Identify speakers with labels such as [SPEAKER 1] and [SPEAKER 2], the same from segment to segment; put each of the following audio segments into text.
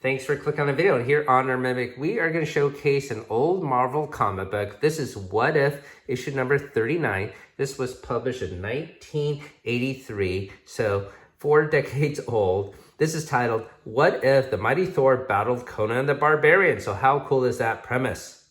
[SPEAKER 1] Thanks for clicking on the video. And here on our Mimic, we are going to showcase an old Marvel comic book. This is What If, issue number 39. This was published in 1983, so 4 decades old. This is titled, What If the Mighty Thor Battled Conan the Barbarian? So how cool is that premise?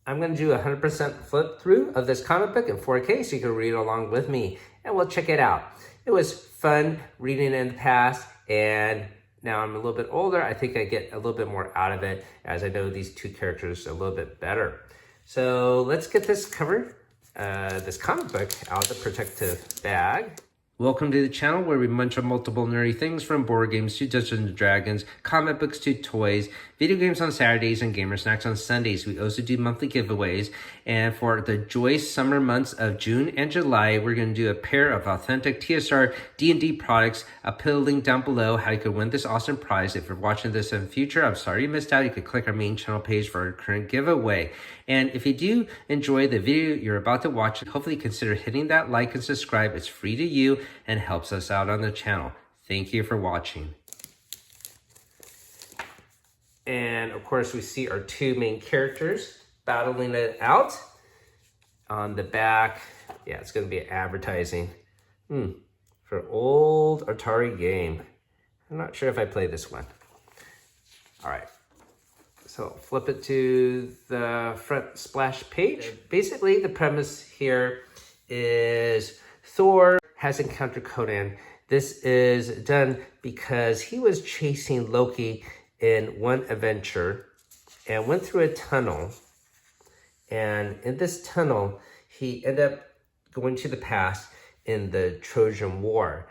[SPEAKER 1] I'm going to do a 100% flip through of this comic book in 4K so you can read along with me, and we'll check it out. It was fun reading it in the past, and now I'm a little bit older. I think I get a little bit more out of it as I know these two characters a little bit better. So let's get this cover, this comic book out of the protective bag. Welcome to the channel where we munch on multiple nerdy things from board games to Dungeons & Dragons, comic books to toys, video games on Saturdays, and gamer snacks on Sundays. We also do monthly giveaways, and for the joyous summer months of June and July, we're going to do a pair of authentic TSR D&D products. I'll put a link down below how you could win this awesome prize. If you're watching this in the future, I'm sorry you missed out. You could click our main channel page for our current giveaway. And if you do enjoy the video you're about to watch, hopefully consider hitting that like and subscribe. It's free to you and helps us out on the channel. Thank you for watching. And of course, we see our two main characters battling it out. On the back, yeah, it's going to be advertising for old Atari game. I'm not sure if I played this one. All right. So flip it to the front splash page. Basically, the premise here is Thor has encountered Conan. This is done because he was chasing Loki in one adventure and went through a tunnel. And in this tunnel, he ended up going to the past in the Trojan War.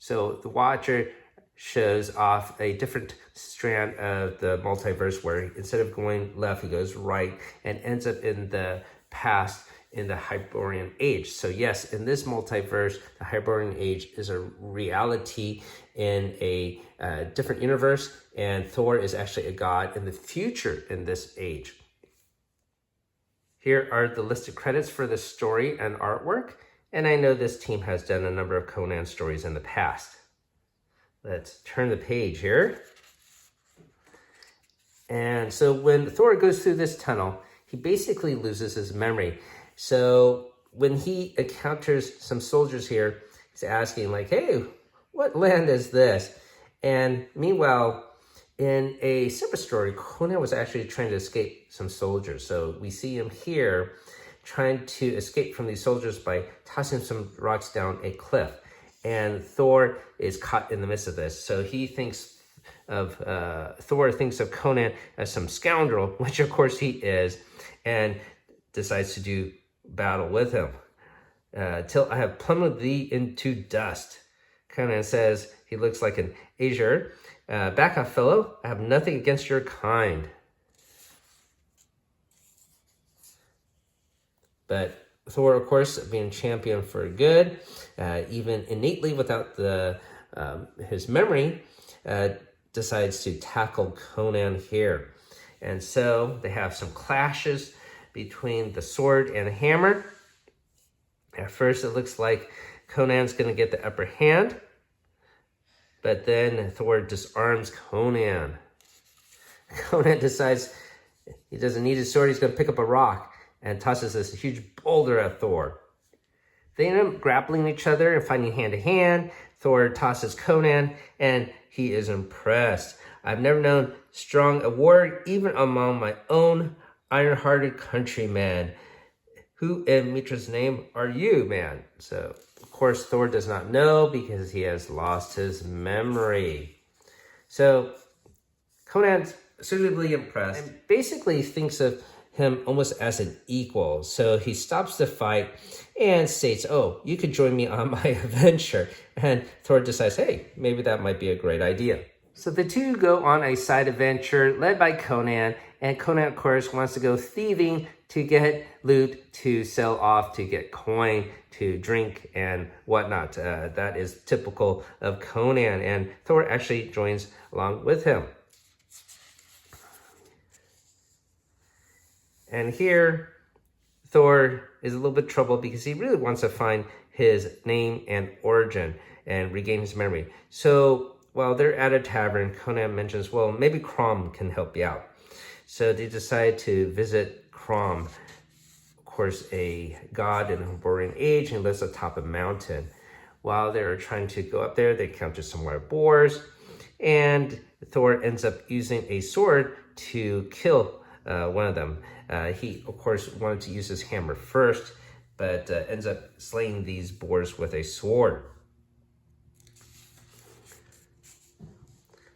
[SPEAKER 1] So the Watcher shows off a different strand of the multiverse where instead of going left, he goes right and ends up in the past in the Hyborian Age. So yes, in this multiverse, the Hyborian Age is a reality in a different universe, and Thor is actually a god in the future in this age. Here are the listed credits for the story and artwork, and I know this team has done a number of Conan stories in the past. Let's turn the page here. And so when Thor goes through this tunnel, he basically loses his memory. So when he encounters some soldiers here, he's asking like, hey, what land is this? And meanwhile, in a separate story, Conan was actually trying to escape some soldiers. So we see him here trying to escape from these soldiers by tossing some rocks down a cliff. And Thor is caught in the midst of this. So he thinks of, Thor thinks of Conan as some scoundrel, which of course he is, and decides to do battle with him. Till I have plummeted thee into dust. Conan says he looks like an azure. Back off, fellow. I have nothing against your kind. But Thor, of course, being champion for good, even innately without his memory, decides to tackle Conan here. And so they have some clashes between the sword and the hammer. At first, it looks like Conan's going to get the upper hand, but then Thor disarms Conan. Conan decides he doesn't need his sword, he's going to pick up a rock and tosses this huge boulder at Thor. They end up grappling each other and fighting hand to hand. Thor tosses Conan, and he is impressed. I've never known strong a war, even among my own iron-hearted countrymen. Who in Mitra's name are you, man? So, of course, Thor does not know because he has lost his memory. So, Conan's suitably impressed and basically thinks of him almost as an equal. So he stops the fight and states, oh, you could join me on my adventure. And Thor decides, hey, maybe that might be a great idea. So the two go on a side adventure led by Conan. And Conan, of course, wants to go thieving to get loot, to sell off, to get coin, to drink and whatnot. That is typical of Conan. And Thor actually joins along with him. And here, Thor is a little bit troubled because he really wants to find his name and origin and regain his memory. So while they're at a tavern, Conan mentions, well, maybe Crom can help you out. So they decide to visit Crom, of course, a god in a warring age, and lives atop a mountain. While they're trying to go up there, they encounter some wild boars, and Thor ends up using a sword to kill one of them. He, of course, wanted to use his hammer first, but ends up slaying these boars with a sword.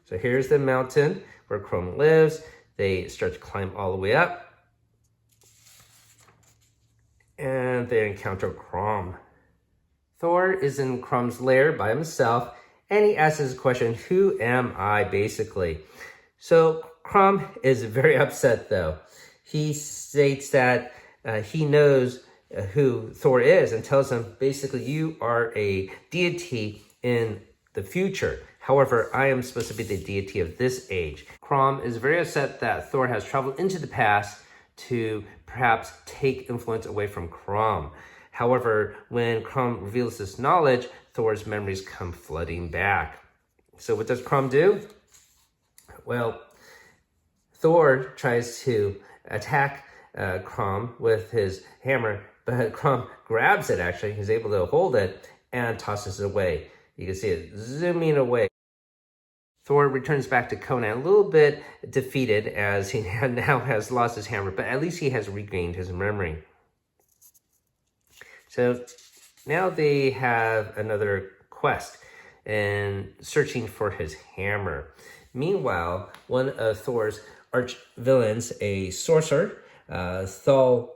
[SPEAKER 1] So here's the mountain where Crom lives. They start to climb all the way up, and they encounter Crom. Thor is in Crom's lair by himself, and he asks his question, who am I, basically? So Crom is very upset, though. He states that he knows who Thor is and tells him, basically, you are a deity in the future. However, I am supposed to be the deity of this age. Crom is very upset that Thor has traveled into the past to perhaps take influence away from Crom. However, when Crom reveals this knowledge, Thor's memories come flooding back. So what does Crom do? Well, Thor tries to attack Crom with his hammer, but Crom grabs it, actually. He's able to hold it and tosses it away. You can see it zooming away. Thor returns back to Conan a little bit defeated, as he now has lost his hammer, but at least he has regained his memory. So now they have another quest in searching for his hammer. Meanwhile, one of Thor's arch villains, a sorcerer, Thor,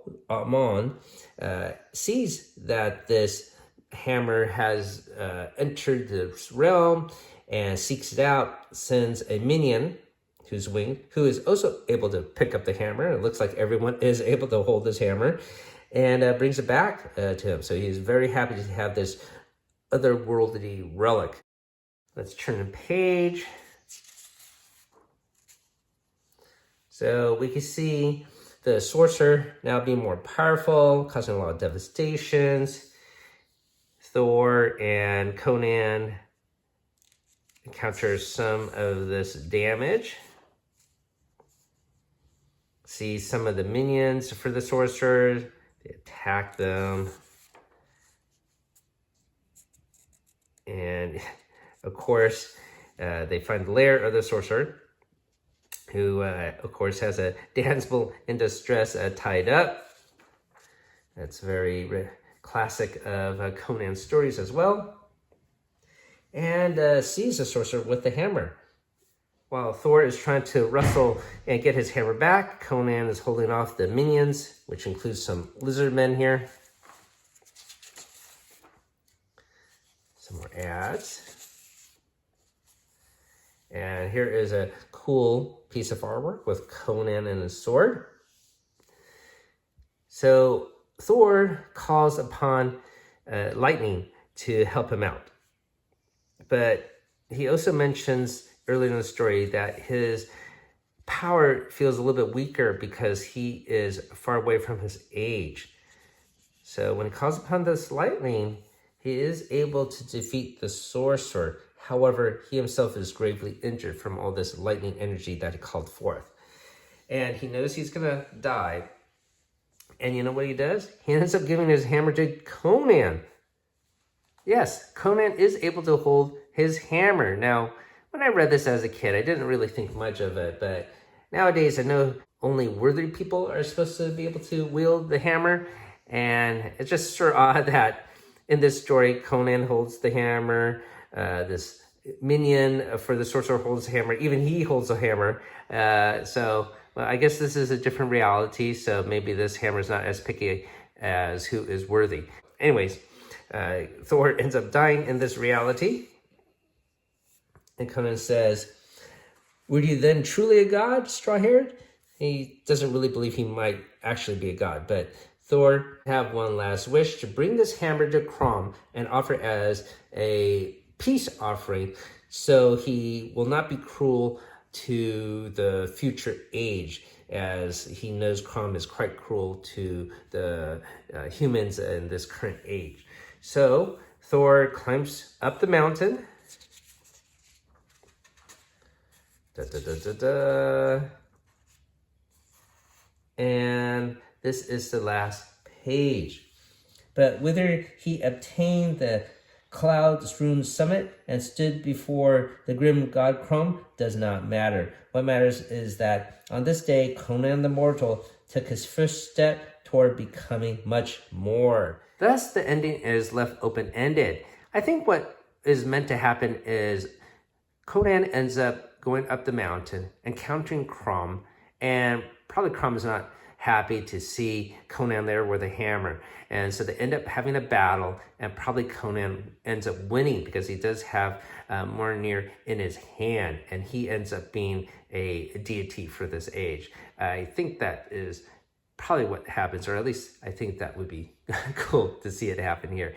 [SPEAKER 1] sees that this hammer has entered this realm and seeks it out, sends a minion who's winged, who is also able to pick up the hammer. It looks like everyone is able to hold this hammer, and brings it back to him. So he's very happy to have this otherworldly relic. Let's turn the page. So we can see the sorcerer now being more powerful, causing a lot of devastations. Thor and Conan encounter some of this damage. See some of the minions for the sorcerer. They attack them. And of course, they find the lair of the sorcerer, who of course has a damsel in distress tied up. That's very classic of Conan's stories as well. And sees the sorcerer with the hammer. While Thor is trying to wrestle and get his hammer back, Conan is holding off the minions, which includes some lizard men here. Some more ads. And here is a cool piece of artwork with Conan and his sword. So Thor calls upon lightning to help him out. But he also mentions early in the story that his power feels a little bit weaker because he is far away from his age. So when he calls upon this lightning, he is able to defeat the sorcerer. However, he himself is gravely injured from all this lightning energy that he called forth. And he knows he's going to die. And you know what he does? He ends up giving his hammer to Conan. Yes, Conan is able to hold his hammer. Now, when I read this as a kid, I didn't really think much of it, but nowadays I know only worthy people are supposed to be able to wield the hammer, and it's just sort of odd that in this story, Conan holds the hammer, this minion for the sorcerer holds the hammer, even he holds a hammer, so well, I guess this is a different reality, so maybe this hammer is not as picky as who is worthy. Anyways, Thor ends up dying in this reality. And Conan says, were you then truly a god, straw-haired? He doesn't really believe he might actually be a god, but Thor have one last wish to bring this hammer to Crom and offer it as a peace offering, so he will not be cruel to the future age, as he knows Crom is quite cruel to the humans in this current age. So Thor climbs up the mountain, Da, da, da, da, da. And this is the last page. But whether he obtained the cloud-strewn summit and stood before the grim god Crom does not matter. What matters is that on this day, Conan the Mortal took his first step toward becoming much more. Thus, the ending is left open-ended. I think what is meant to happen is Conan ends up going up the mountain, encountering Crom, and probably Crom is not happy to see Conan there with a hammer. And so they end up having a battle, and probably Conan ends up winning because he does have Mjolnir in his hand, and he ends up being a deity for this age. I think that is probably what happens, or at least I think that would be cool to see it happen here.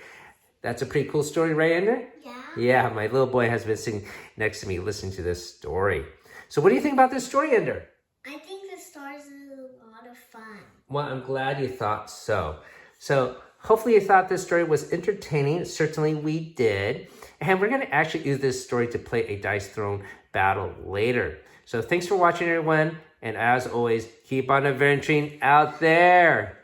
[SPEAKER 1] That's a pretty cool story, right, Ender?
[SPEAKER 2] Yeah.
[SPEAKER 1] Yeah, my little boy has been sitting next to me listening to this story. So what do you think about this story, Ender?
[SPEAKER 2] I think the stars is a lot of fun.
[SPEAKER 1] Well, I'm glad you thought so. So hopefully you thought this story was entertaining. Certainly we did. And we're going to actually use this story to play a Dice Throne battle later. So thanks for watching, everyone. And as always, keep on adventuring out there.